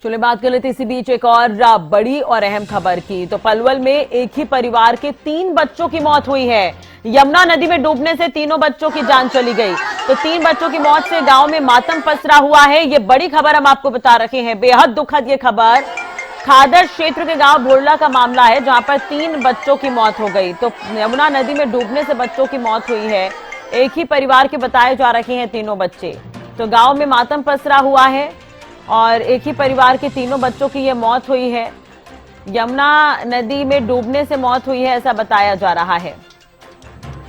चलिए बात कर लेते इसी बीच एक और बड़ी और अहम खबर की। तो पलवल में एक ही परिवार के 3 बच्चों की मौत हुई है। यमुना नदी में डूबने से तीनों बच्चों की जान चली गई। तो 3 बच्चों की मौत से गांव में मातम पसरा हुआ है। ये बड़ी खबर हम आपको बता रहे हैं, बेहद दुखद ये खबर खादर क्षेत्र के गांव भोरला का मामला है, जहां पर 3 बच्चों की मौत हो गई। तो यमुना नदी में डूबने से बच्चों की मौत हुई है। एक ही परिवार के बताए जा रहे हैं तीनों बच्चे। तो गांव में मातम पसरा हुआ है और एक ही परिवार के तीनों बच्चों की यह मौत हुई है। यमुना नदी में डूबने से मौत हुई है, ऐसा बताया जा रहा है।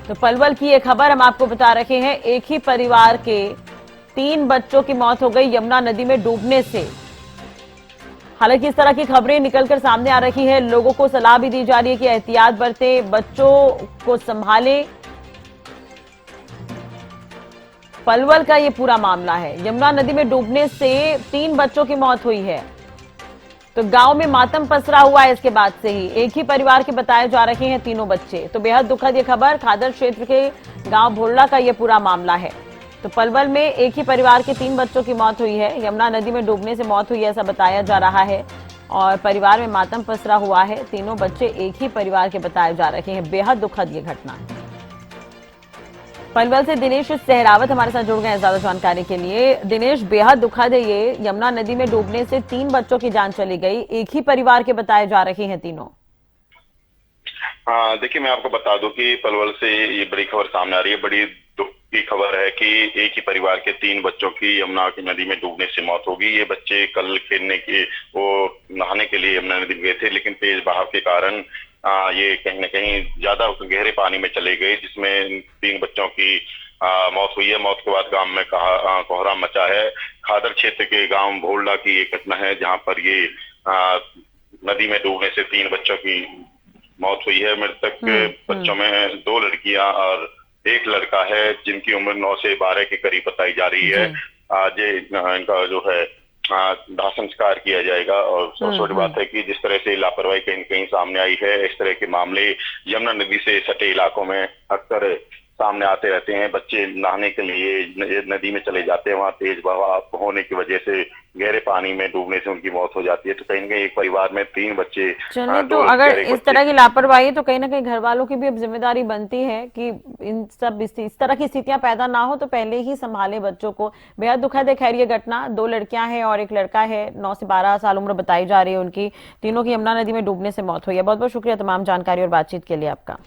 तो पलवल की यह खबर हम आपको बता रहे हैं, एक ही परिवार के 3 बच्चों की मौत हो गई यमुना नदी में डूबने से। हालांकि इस तरह की खबरें निकलकर सामने आ रही है, लोगों को सलाह भी दी जा रही है कि एहतियात बरतें, बच्चों को संभालें। पलवल का ये पूरा मामला है, यमुना नदी में डूबने से 3 बच्चों की मौत हुई है। तो गांव में मातम पसरा हुआ है। इसके बाद से ही एक ही परिवार के बताए जा रहे हैं तीनों बच्चे। तो बेहद दुखद ये खबर खादर क्षेत्र के गांव भोरला का ये पूरा मामला है। तो पलवल में एक ही परिवार के 3 बच्चों की मौत हुई है, यमुना नदी में डूबने से मौत हुई है, ऐसा बताया जा रहा है। और परिवार में मातम पसरा हुआ है, तीनों बच्चे एक ही परिवार के बताए जा रहे हैं। बेहद दुखद ये घटना। पलवल से दिनेश सहरावत हमारे साथ जुड़ गए हैं ज्यादा जानकारी के लिए। दिनेश, बेहद दुखद है ये, यमुना नदी में डूबने से 3 बच्चों की जान चली गई, एक ही परिवार के बताए जा रहे हैं तीनों। हाँ, देखिए मैं आपको बता दूं कि पलवल से ये बड़ी खबर सामने आ रही है। बड़ी दुख की खबर है कि एक ही परिवार के 3 बच्चों की यमुना की नदी में डूबने से मौत होगी। ये बच्चे कल खेलने के वो नहाने के लिए यमुना नदी में गए थे, लेकिन तेज बहाव के कारण ये कहीं न कहीं ज्यादा गहरे पानी में चले गए, जिसमें 3 बच्चों की मौत हुई है। मौत के बाद गांव में कोहराम मचा है। खादर क्षेत्र के गांव भोरला की एक घटना है, जहां पर ये नदी में डूबने से 3 बच्चों की मौत हुई है। मृतक बच्चों में 2 लड़कियां और 1 लड़का है, जिनकी उम्र 9 से 12 के करीब बताई जा रही है। आज इनका जो है दाह संस्कार किया जाएगा। और सबसे बड़ी बात है कि जिस तरह से लापरवाही कहीं न कहीं सामने आई है, इस तरह के मामले यमुना नदी से सटे इलाकों में अक्सर सामने आते रहते हैं। बच्चे नहाने के लिए नदी में चले जाते हैं, वहां तेज बहाव होने की वजह से गहरे पानी में डूबने से उनकी मौत हो जाती है। तो कहीं न कहीं एक परिवार में 3 बच्चे। चलिए, तो अगर इस तरह की लापरवाही तो कहीं ना कहीं घर वालों की भी अब जिम्मेदारी बनती है कि इस तरह की स्थितियां पैदा ना हो तो पहले ही संभाले बच्चों को। बेहद दुखद है खैर ये घटना। 2 लड़कियां हैं और 1 लड़का है, 9 से 12 साल उम्र बताई जा रही है उनकी। तीनों की यमुना नदी में डूबने से मौत हुई है। बहुत बहुत शुक्रिया तमाम जानकारी और बातचीत के लिए आपका।